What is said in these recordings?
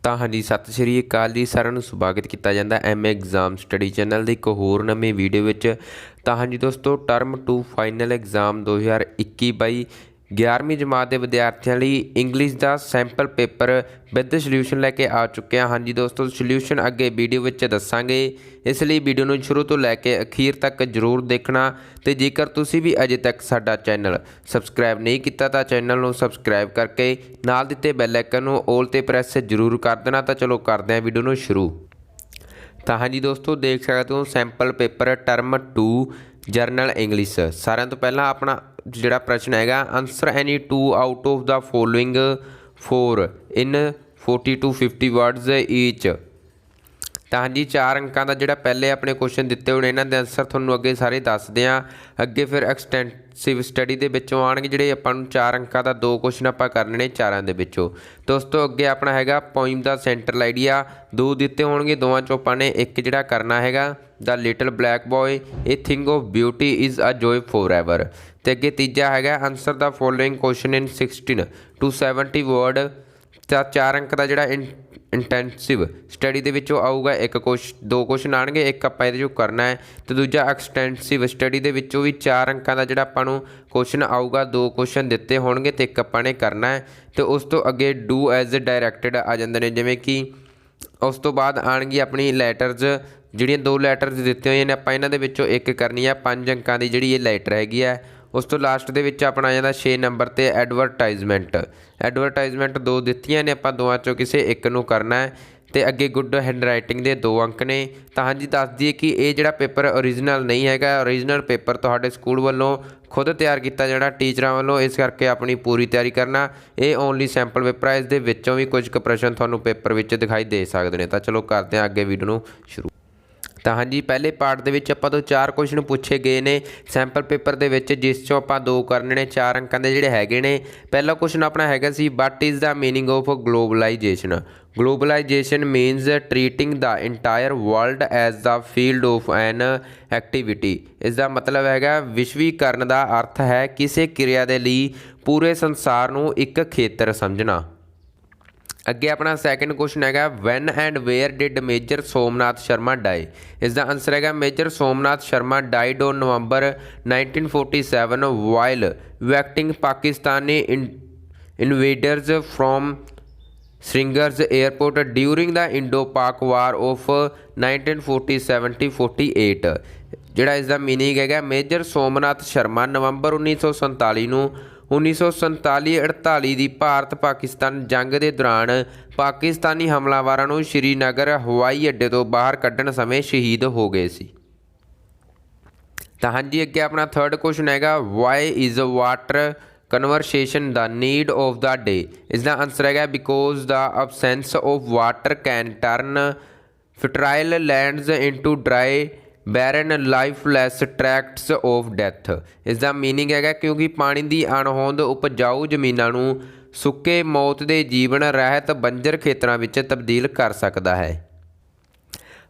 ਤਾਂ ਹਾਂਜੀ ਸਤਿ ਸ਼੍ਰੀ ਅਕਾਲ ਜੀ ਸਾਰਿਆਂ ਨੂੰ ਸਵਾਗਤ ਕੀਤਾ ਜਾਂਦਾ ਐਮ ਐਗਜ਼ਾਮ ਸਟੱਡੀ ਚੈਨਲ ਦੇ ਇੱਕ ਹੋਰ ਨਵੇਂ ਵੀਡੀਓ ਵਿੱਚ। ਤਾਂ ਹਾਂਜੀ ਦੋਸਤੋ ਟਰਮ 2 ਫਾਈਨਲ ਐਗਜ਼ਾਮ 2021-22 11ਵੀਂ ਜਮਾਤ ਦੇ ਵਿਦਿਆਰਥੀਆਂ ਲਈ English the sample paper with solution ਲੈ ਕੇ ਆ ਚੁੱਕੇ ਹਾਂ। ਹਾਂਜੀ ਦੋਸਤੋ ਸੋਲਿਊਸ਼ਨ ਅੱਗੇ ਵੀਡੀਓ ਵਿੱਚ ਦੱਸਾਂਗੇ, ਇਸ ਲਈ ਵੀਡੀਓ ਨੂੰ ਸ਼ੁਰੂ ਤੋਂ ਲੈ ਕੇ ਅਖੀਰ ਤੱਕ ਜ਼ਰੂਰ ਦੇਖਣਾ। ਤੇ ਜੇਕਰ ਤੁਸੀਂ ਵੀ ਅਜੇ ਤੱਕ ਸਾਡਾ ਚੈਨਲ ਸਬਸਕ੍ਰਾਈਬ ਨਹੀਂ ਕੀਤਾ ਤਾਂ ਚੈਨਲ ਨੂੰ ਸਬਸਕ੍ਰਾਈਬ ਕਰਕੇ ਨਾਲ ਦਿੱਤੇ ਬੈਲ ਆਈਕਨ ਨੂੰ ਆਲ ਤੇ ਪ੍ਰੈਸ ਜ਼ਰੂਰ ਕਰ ਦੇਣਾ। ਤਾਂ ਚਲੋ ਕਰਦੇ ਹਾਂ ਵੀਡੀਓ ਨੂੰ ਸ਼ੁਰੂ। ਤਾਂ ਹਾਂਜੀ ਦੋਸਤੋ ਦੇਖ ਸਕਦੇ ਹੋ sample paper term 2 general English. ਸਾਰਿਆਂ ਤੋਂ ਪਹਿਲਾਂ ਆਪਣਾ ਜਿਹੜਾ ਪ੍ਰਸ਼ਨ ਹੈਗਾ, answer any 2 out of the following 4 in 40 to 50 words each. ਤਾਂ ਹਾਂਜੀ 4 ਅੰਕਾਂ ਦਾ ਜਿਹੜਾ ਪਹਿਲੇ ਆਪਣੇ ਕੁਐਸਚਨ ਦਿੱਤੇ ਹੋਣੇ, ਇਹਨਾਂ ਦੇ ਆਨਸਰ ਤੁਹਾਨੂੰ ਅੱਗੇ ਸਾਰੇ ਦੱਸਦੇ ਹਾਂ। ਅੱਗੇ ਫਿਰ ਐਕਸਟੈਂਸਿਵ ਸਟੱਡੀ ਦੇ ਵਿੱਚੋਂ ਆਉਣਗੇ ਜਿਹੜੇ ਆਪਾਂ ਨੂੰ 4 ਅੰਕਾਂ ਦਾ 2 ਕੁਐਸਚਨ ਆਪਾਂ ਕਰਨੇ ਨੇ 4ਾਂ ਦੇ ਵਿੱਚੋਂ। ਦੋਸਤੋ ਅੱਗੇ ਆਪਣਾ ਹੈਗਾ ਪੋਇਮ ਦਾ ਸੈਂਟਰਲ ਆਈਡੀਆ, 2 ਦਿੱਤੇ ਹੋਣਗੇ, ਦੋਵਾਂ ਚੋਂ ਆਪਾਂ ਨੇ ਇੱਕ ਜਿਹੜਾ ਕਰਨਾ ਹੈਗਾ the little black boy a thing of beauty is a joy forever. ਤੇ ਅੱਗੇ ਤੀਜਾ ਹੈਗਾ answer the following question in 16 to 70 word. ਤਾਂ 4 ਅੰਕ ਦਾ ਜਿਹੜਾ ਇੰਟੈਂਸਿਵ ਸਟੱਡੀ ਦੇ ਵਿੱਚੋਂ ਆਊਗਾ ਇੱਕ ਦੋ ਕੁਐਸਚਨ ਆਉਣਗੇ, ਇੱਕ ਆਪਾਂ ਇਹਦੇ 'ਚੋਂ ਕਰਨਾ ਹੈ। ਤੇ ਦੂਜਾ ਐਕਸਟੈਂਸਿਵ ਸਟੱਡੀ ਦੇ ਵਿੱਚੋਂ ਵੀ 4 ਅੰਕਾਂ ਦਾ ਜਿਹੜਾ ਆਪਾਂ ਨੂੰ ਕੁਐਸਚਨ ਆਊਗਾ, 2 ਕੁਐਸਚਨ ਦਿੱਤੇ ਹੋਣਗੇ ਤੇ ਇੱਕ ਆਪਾਂ ਨੇ ਕਰਨਾ ਹੈ। ਤੇ ਉਸ ਤੋਂ ਅੱਗੇ ਡੂ ਐਜ਼ ਡਾਇਰੈਕਟਡ ਆ ਜਾਂਦੇ ਨੇ, ਜਿਵੇਂ ਕਿ ਉਸ ਤੋਂ ਬਾਅਦ ਆਉਣਗੀ ਆਪਣੀ ਲੈਟਰਜ਼, ਜਿਹੜੀਆਂ 2 ਲੈਟਰਜ਼ ਦਿੱਤੀਆਂ ਹੋਈਆਂ ਨੇ, ਆਪਾਂ ਇਹਨਾਂ ਦੇ ਵਿੱਚੋਂ ਇੱਕ ਕਰਨੀ ਆ 5 ਅੰਕਾਂ ਦੀ ਜਿਹੜੀ ਇਹ ਲੈਟਰ ਹੈਗੀ ਹੈ। ਉਸ ਤੋਂ ਲਾਸਟ ਦੇ ਵਿੱਚ ਆਪਣਾ ਆ ਜਾਂਦਾ 6 ਨੰਬਰ 'ਤੇ ਐਡਵਰਟਾਈਜ਼ਮੈਂਟ। ਐਡਵਰਟਾਈਜ਼ਮੈਂਟ 2 ਦਿੱਤੀਆਂ ਨੇ, ਆਪਾਂ ਦੋਵਾਂ 'ਚੋਂ ਕਿਸੇ ਇੱਕ ਨੂੰ ਕਰਨਾ ਹੈ। ਤੇ ਅੱਗੇ ਗੁੱਡ ਹੈਂਡ ਰਾਈਟਿੰਗ ਦੇ 2 ਅੰਕ ਨੇ। ਤਾਂ ਹਾਂਜੀ ਦੱਸ ਦਈਏ ਕਿ ਇਹ ਜਿਹੜਾ ਪੇਪਰ ਓਰੀਜਨਲ ਨਹੀਂ ਹੈਗਾ, ਓਰੀਜਨਲ ਪੇਪਰ ਤੁਹਾਡੇ ਸਕੂਲ ਵੱਲੋਂ ਖੁਦ ਤਿਆਰ ਕੀਤਾ ਜਾਣਾ ਟੀਚਰਾਂ ਵੱਲੋਂ, ਇਸ ਕਰਕੇ ਆਪਣੀ ਪੂਰੀ ਤਿਆਰੀ ਕਰਨਾ। ਇਹ ਓਨਲੀ ਸੈਂਪਲ ਪੇਪਰ ਹੈ, ਇਸ ਦੇ ਵਿੱਚੋਂ ਵੀ ਕੁਝ ਕੁ ਪ੍ਰਸ਼ਨ ਤੁਹਾਨੂੰ ਪੇਪਰ ਵਿੱਚ ਦਿਖਾਈ ਦੇ ਸਕਦੇ ਨੇ। ਤਾਂ ਚਲੋ ਕਰਦੇ ਹਾਂ ਅੱਗੇ ਵੀਡੀਓ ਨੂੰ ਸ਼ੁਰੂ। ਤਾਂ ਹਾਂਜੀ ਪਹਿਲੇ ਪਾਰਟ ਦੇ ਵਿੱਚ ਆਪਾਂ ਤੋਂ 4 ਕੁਐਸਚਨ ਪੁੱਛੇ ਗਏ ਨੇ ਸੈਂਪਲ ਪੇਪਰ ਦੇ ਵਿੱਚ, ਜਿਸ 'ਚੋਂ ਆਪਾਂ 2 ਕਰਨੇ ਨੇ 4 ਅੰਕਾਂ ਦੇ ਜਿਹੜੇ ਹੈਗੇ ਨੇ। ਪਹਿਲਾ ਕੁਐਸਚਨ ਆਪਣਾ ਹੈਗਾ ਸੀ what is the meaning of globalization. Globalization means treating the entire world as the field of an activity. ਇਸ ਦਾ ਮਤਲਬ ਹੈਗਾ ਵਿਸ਼ਵੀਕਰਨ ਦਾ ਅਰਥ ਹੈ ਕਿਸੇ ਕਿਰਿਆ ਦੇ ਲਈ ਪੂਰੇ ਸੰਸਾਰ ਨੂੰ ਇੱਕ ਖੇਤਰ ਸਮਝਣਾ। ਅੱਗੇ ਆਪਣਾ ਸੈਕਿੰਡ ਕੁਐਸਚਨ ਹੈਗਾ when and where did Major Somnath Sharma die. ਇਸ ਦਾ ਆਨਸਰ ਹੈਗਾ Major Somnath Sharma died on November 1947 while evacuating Pakistani invaders from Srinagar's airport during the Indo Pak war of 1947-48। ਜਿਹੜਾ ਇਸ ਦਾ ਮੀਨਿੰਗ ਹੈਗਾ ਮੇਜਰ ਸੋਮਨਾਥ ਸ਼ਰਮਾ ਨਵੰਬਰ 1947 ਨੂੰ 1947-48 ਦੀ ਭਾਰਤ ਪਾਕਿਸਤਾਨ ਜੰਗ ਦੇ ਦੌਰਾਨ ਪਾਕਿਸਤਾਨੀ ਹਮਲਾਵਰਾਂ ਨੂੰ ਸ਼੍ਰੀਨਗਰ ਹਵਾਈ ਅੱਡੇ ਤੋਂ ਬਾਹਰ ਕੱਢਣ ਸਮੇਂ ਸ਼ਹੀਦ ਹੋ ਗਏ ਸੀ। ਤਾਂ ਹਾਂਜੀ ਅੱਗੇ ਆਪਣਾ ਥਰਡ ਕੁਐਸਚਨ ਹੈਗਾ why is water conversation the need of the day. ਇਸ ਦਾ ਆਨਸਰ ਹੈਗਾ because the absence of water can turn fertile lands into dry barren lifeless tracts of death. ਇਸ ਦਾ ਮੀਨਿੰਗ ਹੈਗਾ ਕਿਉਂਕਿ ਪਾਣੀ ਦੀ ਅਣਹੋਂਦ ਉਪਜਾਊ ਜ਼ਮੀਨਾਂ ਨੂੰ ਸੁੱਕੇ ਮੌਤ ਦੇ ਜੀਵਨ ਰਹਿਤ ਬੰਜਰ ਖੇਤਰਾਂ ਵਿੱਚ ਤਬਦੀਲ ਕਰ ਸਕਦਾ ਹੈ।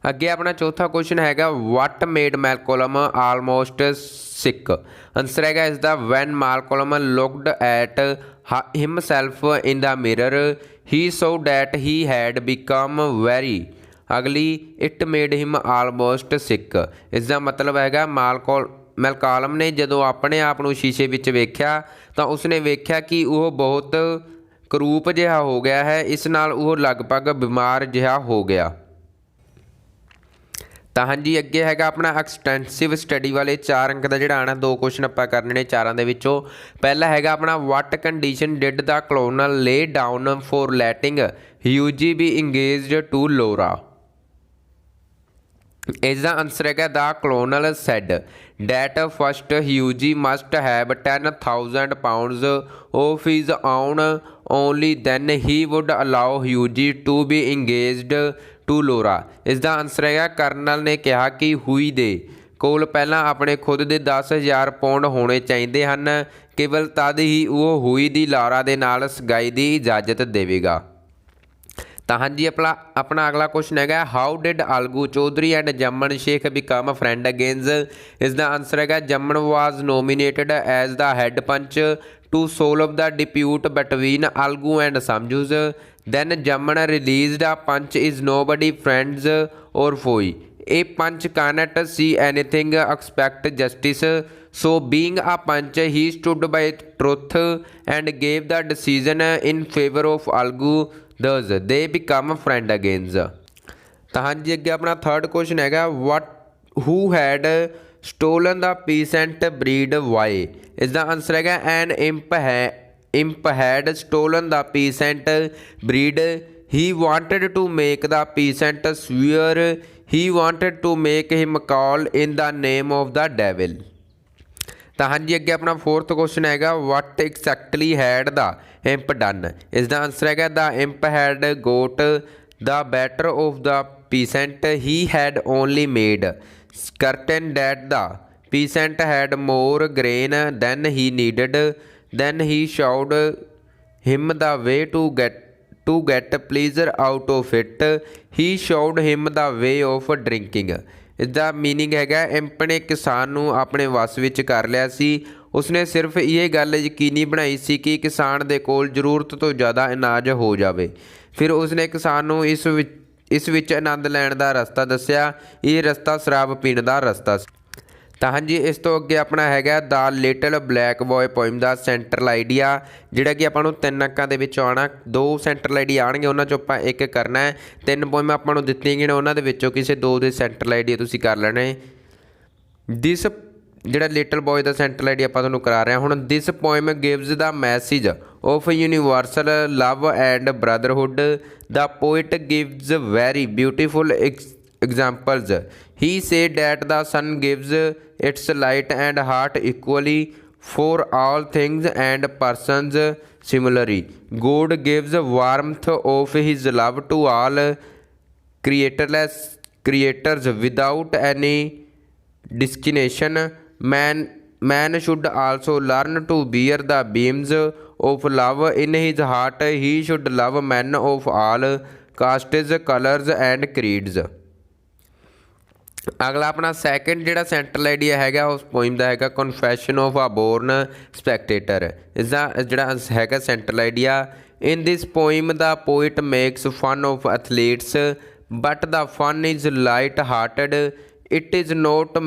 ਅੱਗੇ ਆਪਣਾ ਚੌਥਾ ਕੁਐਸਚਨ ਹੈਗਾ what made Malcolm almost sick. Answer ਹੈਗਾ ਇਸ ਦਾ when Malcolm looked at himself in the mirror he saw that he had become very ugly it made him almost sick. ਇਸ ਦਾ ਮਤਲਬ ਹੈਗਾ ਮੈਲਕਾਲਮ ਨੇ ਜਦੋਂ ਆਪਣੇ ਆਪ ਨੂੰ ਸ਼ੀਸ਼ੇ ਵਿੱਚ ਵੇਖਿਆ ਤਾਂ ਉਸਨੇ ਵੇਖਿਆ ਕਿ ਉਹ ਬਹੁਤ ਕਰੂਪ ਜਿਹਾ ਹੋ ਗਿਆ ਹੈ, ਇਸ ਨਾਲ ਉਹ ਲਗਭਗ ਬਿਮਾਰ ਜਿਹਾ ਹੋ ਗਿਆ। ਤਾਂ ਹਾਂਜੀ ਅੱਗੇ ਹੈਗਾ ਆਪਣਾ ਐਕਸਟੈਂਸਿਵ ਸਟੱਡੀ ਵਾਲੇ 4 ਅੰਕ ਦਾ ਜਿਹੜਾ ਆਣਾ 2 ਕੁਐਸਚਨ ਆਪਾਂ ਕਰਨੇ ਨੇ 4ਾਂ ਦੇ ਵਿੱਚੋਂ। ਪਹਿਲਾ ਹੈਗਾ ਆਪਣਾ ਵਾਟ condition did the colonel lay down for letting Hughie be engaged to Laura. ਇਸ ਦਾ ਆਨਸਰ ਹੈਗਾ the colonel said that first Hughie must have 10,000 pounds of his own only then he would allow Hughie to be engaged to Laura. ਇਸ ਦਾ answer ਹੈਗਾ colonel ਨੇ ਕਿਹਾ ਕਿ ਹੂਈ ਦੇ ਕੋਲ ਪਹਿਲਾਂ ਆਪਣੇ ਖੁਦ ਦੇ 10,000 ਪੌਂਡ ਹੋਣੇ ਚਾਹੀਦੇ ਹਨ, ਕੇਵਲ ਤਦ ਹੀ ਉਹ ਹੂਈ ਦੀ ਲਾਰਾ ਦੇ ਨਾਲ ਸਗਾਈ ਦੀ ਇਜਾਜ਼ਤ ਦੇਵੇਗਾ। ਤਾਂ ਹਾਂਜੀ ਆਪਣਾ ਅਗਲਾ ਕੁਐਸਚਨ ਹੈਗਾ ਹਾਊ ਡਿਡ ਅਲਗੂ ਚੌਧਰੀ ਐਂਡ ਜੰਮਣ ਸ਼ੇਖ ਬਿਕਮ ਫਰੈਂਡ ਅਗੇਨਸ। ਇਸ ਦਾ ਆਨਸਰ ਹੈਗਾ Jumman was nominated as the head panch to solve the dispute between Algu and Samjhu's. then Jaman released a punch is nobody friends or foe. A punch cannot see anything, expect justice. So being a punch, he stood by truth and gave the decision in favor of Algu. Thus they become friend again. ਤਾਂ ਹਾਂਜੀ ਅੱਗੇ ਆਪਣਾ third question ਹੈਗਾ what who had stolen the peasant bread why. ਇਸ ਦਾ answer ਹੈਗਾ an imp had stolen the peasant bread. He wanted to make the peasant swear. He wanted to make him call in the name of the devil. ਤਾਂ ਹਾਂਜੀ ਅੱਗੇ ਆਪਣਾ fourth question ਹੈਗਾ what exactly had the imp done. ਇਸ ਦਾ answer ਹੈਗਾ the imp had got the better of the peasant. He had only made certain that the peasant had more grain than he needed. Then he showed him the way to get pleasure out of it. He showed him the way of drinking. ਇਸਦਾ meaning ਹੈਗਾ ਇੰਪ ਨੇ ਕਿਸਾਨ ਨੂੰ ਆਪਣੇ ਵੱਸ ਵਿੱਚ ਕਰ ਲਿਆ ਸੀ। ਉਸਨੇ ਸਿਰਫ ਇਹ ਗੱਲ ਯਕੀਨੀ ਬਣਾਈ ਸੀ ਕਿ ਕਿਸਾਨ ਦੇ ਕੋਲ ਜ਼ਰੂਰਤ ਤੋਂ ਜ਼ਿਆਦਾ ਅਨਾਜ ਹੋ ਜਾਵੇ। ਫਿਰ ਉਸਨੇ ਕਿਸਾਨ ਨੂੰ ਇਸ ਵਿੱਚ ਆਨੰਦ ਲੈਣ ਦਾ ਰਸਤਾ ਦੱਸਿਆ। ਇਹ ਰਸਤਾ ਸ਼ਰਾਬ ਪੀਣ ਦਾ ਰਸਤਾ ਸੀ। ਤਾਂ ਹਾਂਜੀ ਇਸ ਤੋਂ ਅੱਗੇ ਆਪਣਾ ਹੈਗਾ ਦਾ ਲਿਟਲ ਬਲੈਕ ਬॉय ਪੋਇਮ ਦਾ ਸੈਂਟਰਲ ਆਈਡੀਆ, ਜਿਹੜਾ ਕਿ ਆਪਾਂ ਨੂੰ 3 ਅੰਕਾਂ ਦੇ ਵਿੱਚ ਆਉਣਾ। 2 ਸੈਂਟਰਲ ਆਈਡੀਆ ਆਉਣਗੇ, ਉਹਨਾਂ 'ਚੋਂ ਆਪਾਂ ਇੱਕ ਕਰਨਾ ਹੈ। 3 ਪੋਇਮ ਆਪਾਂ ਨੂੰ ਦਿੱਤੀਆਂ ਗਈਆਂ ਨੇ, ਉਹਨਾਂ ਦੇ ਵਿੱਚੋਂ ਕਿਸੇ 2 ਦੇ ਸੈਂਟਰਲ ਆਈਡੀਆ ਤੁਸੀਂ ਕਰ ਲੈਣੇ। ਦਿਸ ਜਿਹੜਾ ਲਿਟਲ ਬॉय ਦਾ ਸੈਂਟਰਲ ਆਈਡੀਆ ਆਪਾਂ ਤੁਹਾਨੂੰ ਕਰਾ ਰਹੇ ਹਾਂ ਹੁਣ। This poem gives the message of universal love and brotherhood. The poet gives very beautiful examples. He said that the sun gives its light and heart equally for all things and persons similarly. God gives warmth of his love to all creators without any discrimination. Man should also learn to bear the beams of love in his heart. He should love men of all castes, colors and creeds. ਅਗਲਾ ਆਪਣਾ second ਜਿਹੜਾ central idea ਹੈਗਾ ਉਸ poem ਦਾ ਹੈਗਾ confession of ਆ born ਸਪੈਕਟੇਟਰ। ਇਸਦਾ ਜਿਹੜਾ ਹੈਗਾ central idea in this poem the poet makes fun of athletes but the fun is light hearted. It is not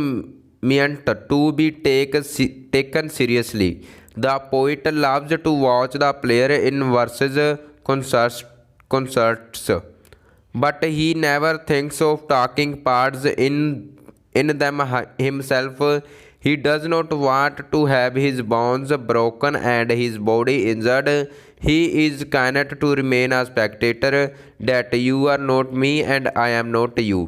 meant to be taken seriously. The poet loves to watch the player in versus concerts, but he never thinks of taking parts in them himself. He does not want to have his bones broken and his body injured. He is content to remain a spectator, that you are not me and I am not you.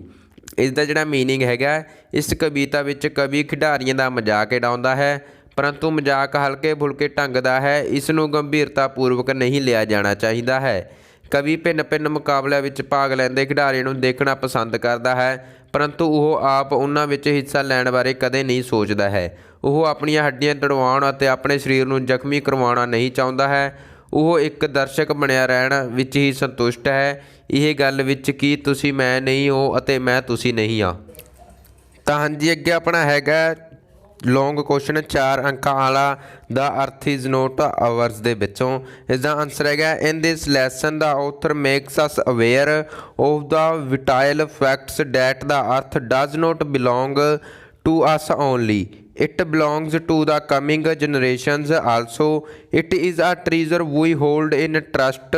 ਇਸ ਦਾ ਜਿਹੜਾ meaning ਹੈਗਾ ਇਸ ਕਵਿਤਾ ਵਿੱਚ ਕਵੀ ਖਿਡਾਰੀਆਂ ਦਾ ਮਜ਼ਾਕ ਉਡਾਉਂਦਾ ਹੈ, ਪਰੰਤੂ ਮਜ਼ਾਕ ਹਲਕੇ ਫੁਲਕੇ ਢੰਗ ਦਾ ਹੈ। ਇਸ ਨੂੰ ਗੰਭੀਰਤਾਪੂਰਵਕ ਨਹੀਂ ਲਿਆ ਜਾਣਾ ਚਾਹੀਦਾ ਹੈ। ਕਵੀ ਭਿੰਨ ਮੁਕਾਬਲਿਆਂ ਵਿੱਚ ਭਾਗ ਲੈਂਦੇ ਖਿਡਾਰੀਆਂ ਨੂੰ ਦੇਖਣਾ ਪਸੰਦ ਕਰਦਾ ਹੈ, ਪਰੰਤੂ ਉਹ ਆਪ ਉਹਨਾਂ ਵਿੱਚ ਹਿੱਸਾ ਲੈਣ ਬਾਰੇ ਕਦੇ ਨਹੀਂ ਸੋਚਦਾ ਹੈ। ਉਹ ਆਪਣੀਆਂ ਹੱਡੀਆਂ ਤੁੜਵਾਉਣ ਅਤੇ ਆਪਣੇ ਸਰੀਰ ਨੂੰ ਜ਼ਖਮੀ ਕਰਵਾਉਣਾ ਨਹੀਂ ਚਾਹੁੰਦਾ ਹੈ। ਉਹ ਇੱਕ ਦਰਸ਼ਕ ਬਣਿਆ ਰਹਿਣ ਵਿੱਚ ਹੀ ਸੰਤੁਸ਼ਟ ਹੈ। ਇਹ ਗੱਲ ਵਿੱਚ ਕਿ ਤੁਸੀਂ ਮੈਂ ਨਹੀਂ ਹੋ ਅਤੇ ਮੈਂ ਤੁਸੀਂ ਨਹੀਂ ਹਾਂ। ਤਾਂ ਹਾਂਜੀ ਅੱਗੇ ਆਪਣਾ ਹੈਗਾ ਲੌਂਗ ਕੁਐਸਚਨ 4 ਅੰਕਾਂ ਵਾਲਾ ਦਾ ਅਰਥ ਇਜ਼ ਨੋਟ ਆਵਰਸ ਦੇ ਵਿੱਚੋਂ। ਇਸ ਦਾ ਆਨਸਰ ਹੈਗਾ in this lesson the author makes us aware of the vital facts that the earth does not belong to us only. It belongs to the coming generations also. It is a treasure we hold in trust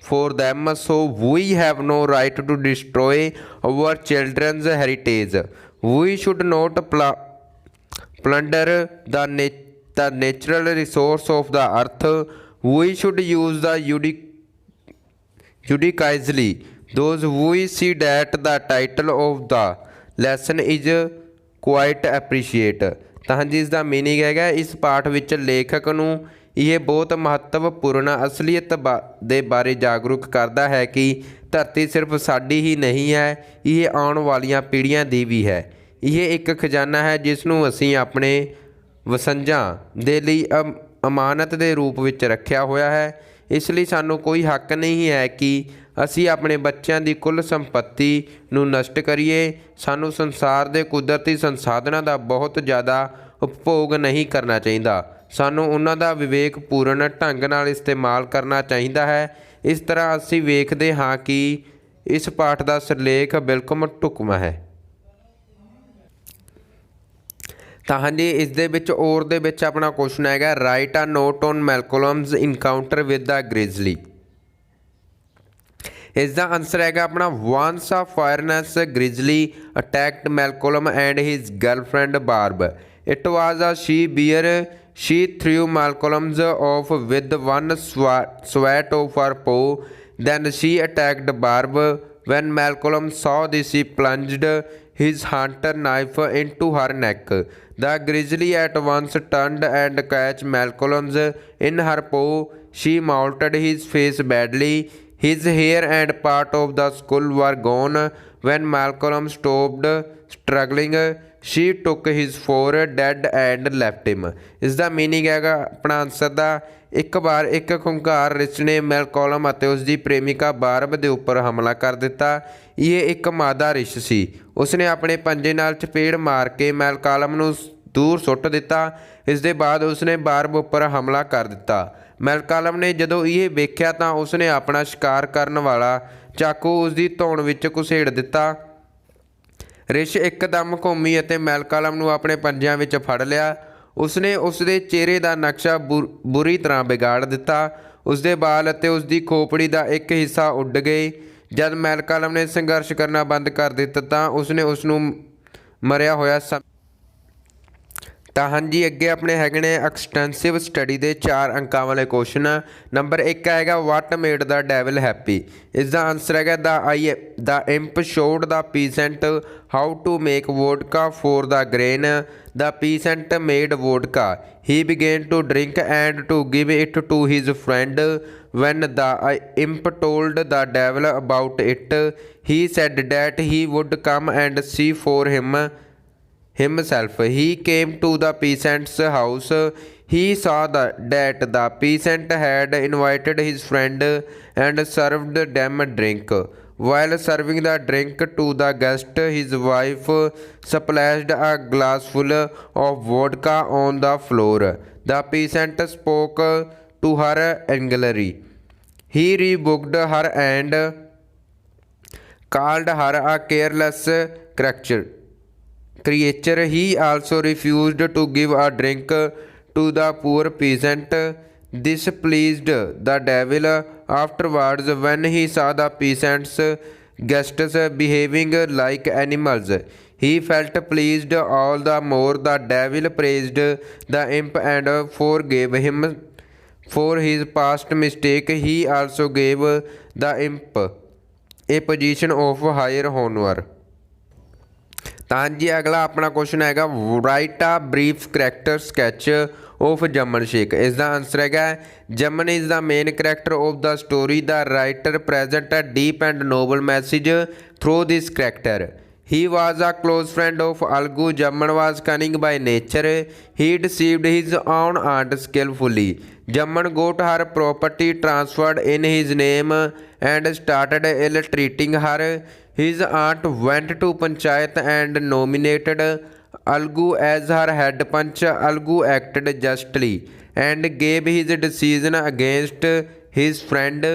for them, so we have no right to destroy our children's heritage. We should not plunder the natural resource of the earth. We should use the judiciously. Those we see that the title of the lesson is quite appreciate. ਤਾਂ ਹਾਂਜੀ ਇਸ ਦਾ meaning ਹੈਗਾ ਇਸ ਪਾਠ ਵਿੱਚ ਲੇਖਕ ਨੂੰ ਇਹ ਬਹੁਤ ਮਹੱਤਵਪੂਰਨ ਅਸਲੀਅਤ ਦੇ ਬਾਰੇ ਜਾਗਰੂਕ ਕਰਦਾ ਹੈ ਕਿ ਧਰਤੀ ਸਿਰਫ ਸਾਡੀ ਹੀ ਨਹੀਂ ਹੈ, ਇਹ ਆਉਣ ਵਾਲੀਆਂ ਪੀੜ੍ਹੀਆਂ ਦੀ ਵੀ ਹੈ। ਇਹ ਇੱਕ ਖਜ਼ਾਨਾ ਹੈ ਜਿਸ ਨੂੰ ਅਸੀਂ ਆਪਣੇ ਵਸੰਜਾਂ ਦੇ ਲਈ ਅਮਾਨਤ ਦੇ ਰੂਪ ਵਿੱਚ ਰੱਖਿਆ ਹੋਇਆ ਹੈ। ਇਸ ਲਈ ਸਾਨੂੰ ਕੋਈ ਹੱਕ ਨਹੀਂ ਹੈ ਕਿ ਅਸੀਂ ਆਪਣੇ ਬੱਚਿਆਂ ਦੀ ਕੁੱਲ ਸੰਪੱਤੀ ਨੂੰ ਨਸ਼ਟ ਕਰੀਏ। ਸਾਨੂੰ ਸੰਸਾਰ ਦੇ ਕੁਦਰਤੀ ਸੰਸਾਧਨਾਂ ਦਾ ਬਹੁਤ ਜ਼ਿਆਦਾ ਉਪਭੋਗ ਨਹੀਂ ਕਰਨਾ ਚਾਹੀਦਾ। ਸਾਨੂੰ ਉਹਨਾਂ ਦਾ ਵਿਵੇਕਪੂਰਨ ਢੰਗ ਨਾਲ ਇਸਤੇਮਾਲ ਕਰਨਾ ਚਾਹੀਦਾ ਹੈ। इस तरह ਅਸੀਂ ਵੇਖਦੇ ਹਾਂ ਕਿ ਇਸ ਪਾਠ ਦਾ ਸਿਰਲੇਖ ਬਿਲਕੁਲ ਢੁਕਵਾਂ ਹੈ। ਤਾਂ ਹਾਂਜੀ ਇਸ ਦੇ ਵਿੱਚ ਔਰ ਦੇ ਵਿੱਚ ਆਪਣਾ ਕੁਐਸਚਨ ਹੈਗਾ write a note on Malcolm's encounter with the grizzly. इसका आंसर है अपना once a fearless grizzly attacked Malcolm and his girlfriend Barb. It was a she bear she threw Malcolm's off with one sweat of her paw then she attacked barb when Malcolm saw this he plunged his hunter knife into her neck. The grizzly at once turned and catch Malcolm's in her paw. She mauled his face badly. His hair and part of the skull were gone. When Malcolm stopped struggling, she took his forehead dead and left him. इसका meaning हैगा अपना answer का एक बार एक खुंखार rich ने मैलकोलम ਅਤੇ ਉਸਦੀ ਪ੍ਰੇਮਿਕਾ ਬਾਰਬ ਦੇ ਉੱਪਰ ਹਮਲਾ ਕਰ ਦਿੱਤਾ। ਇਹ ਇੱਕ ਮਾਦਾ ਰਿਛ ਸੀ। ਉਸਨੇ ਆਪਣੇ ਪੰਜੇ ਨਾਲ ਚਪੇੜ ਮਾਰ ਕੇ ਮੈਲਕਾਲਮ ਨੂੰ ਦੂਰ ਸੁੱਟ ਦਿੱਤਾ। ਇਸ ਦੇ ਬਾਅਦ ਉਸਨੇ ਬਾਰਬ ਉੱਪਰ ਹਮਲਾ ਕਰ ਦਿੱਤਾ। ਮੈਲਕਾਲਮ ਨੇ ਜਦੋਂ ਇਹ ਵੇਖਿਆ ਤਾਂ ਉਸਨੇ ਆਪਣਾ ਸ਼ਿਕਾਰ ਕਰਨ ਵਾਲਾ ਚਾਕੂ ਉਸਦੀ ਧੌਣ ਵਿੱਚ ਘੁਸੇੜ ਦਿੱਤਾ। ਰਿਛ ਇੱਕਦਮ ਘੁੰਮੀ ਅਤੇ ਮੈਲਕਾਲਮ ਨੂੰ ਆਪਣੇ ਪੰਜਿਆਂ ਵਿੱਚ ਫੜ ਲਿਆ। ਉਸਨੇ ਉਸਦੇ ਚਿਹਰੇ ਦਾ ਨਕਸ਼ਾ ਬੁਰੀ ਤਰ੍ਹਾਂ ਵਿਗਾੜ ਦਿੱਤਾ। ਉਸਦੇ ਵਾਲ ਅਤੇ ਉਸਦੀ ਖੋਪੜੀ ਦਾ ਇੱਕ ਹਿੱਸਾ ਉੱਡ ਗਏ। ਜਦ ਮੈਲਕਾਲਮ ਨੇ ਸੰਘਰਸ਼ ਕਰਨਾ ਬੰਦ ਕਰ ਦਿੱਤਾ ਤਾਂ ਉਸਨੇ ਉਸ ਨੂੰ ਮਰਿਆ ਹੋਇਆ ਤਾਂ ਹਾਂਜੀ ਅੱਗੇ ਆਪਣੇ ਹੈਗੇ ਨੇ ਐਕਸਟੈਂਸਿਵ ਸਟੱਡੀ ਦੇ 4 ਅੰਕਾਂ ਵਾਲੇ ਕੁਐਸਚਨ। ਨੰਬਰ 1 ਹੈਗਾ what made the devil happy. ਇਸ ਦਾ ਆਨਸਰ ਹੈਗਾ the imp showed the peasant how to make vodka for the grain. The peasant made vodka he began to drink and to give it to his friend when the imp told the devil about it he said that he would come and see for himself. He came to the peasant's house. He saw that the peasant had invited his friend and served them drink. While serving the drink to the guest, his wife splashed a glassful of vodka on the floor. The peasant spoke to her angrily. He rebuked her and called her a careless creature. He also refused to give a drink to the poor peasant. This pleased the devil. Afterwards, when he saw the peasant's guests behaving like animals, he felt pleased all the more. The devil praised the imp and forgave him for his past mistake. He also gave the imp a position of higher honor. ਤਾਂ ਜੀ ਅਗਲਾ ਆਪਣਾ question ਹੈਗਾ write a brief character sketch of Jumman Sheikh. ਇਸ ਦਾ answer ਹੈਗਾ Jumman is the main character of the story. The writer presents a deep and noble message through this character. He was a close friend of Algu. Jaman was cunning by nature. He deceived his own aunt skillfully. Jaman got her property transferred in his name and started ill-treating her. His aunt went to Panchayat and nominated Algu as her head punch. Algu acted justly and gave his decision against his friend.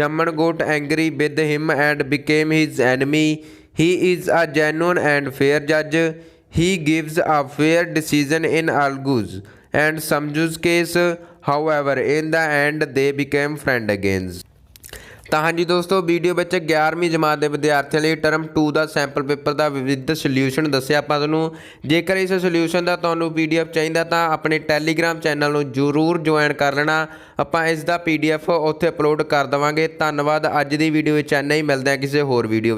Jaman got angry with him and became his enemy. He is a genuine and fair judge. He gives a fair decision in Algu's and Samju's case. However, in the end, they became friends again. ਤਾਂ ਹਾਂਜੀ ਦੋਸਤੋ video ਵਿੱਚ 11ਵੀਂ ਜਮਾਤ ਦੇ ਵਿਦਿਆਰਥੀਆਂ ਲਈ term 2 the sample paper the with solution ਦੱਸਿਆ ਆਪਾਂ ਤੁਹਾਨੂੰ। ਜੇਕਰ ਇਸ ਸੋਲਿਊਸ਼ਨ ਦਾ ਤੁਹਾਨੂੰ PDF ਚਾਹੀਦਾ ਤਾਂ ਆਪਣੇ ਟੈਲੀਗ੍ਰਾਮ ਚੈਨਲ ਨੂੰ ਜ਼ਰੂਰ ਜੁਆਇਨ ਕਰ ਲੈਣਾ। ਆਪਾਂ ਇਸ ਦਾ PDF ਉੱਥੇ ਅਪਲੋਡ ਕਰ ਦੇਵਾਂਗੇ। ਧੰਨਵਾਦ। ਅੱਜ ਦੀ ਵੀਡੀਓ ਵਿੱਚ ਇੰਨਾ ਹੀ। ਮਿਲਦੇ ਹਾਂ ਕਿਸੇ ਹੋਰ ਵੀਡੀਓ ਵਿੱਚ।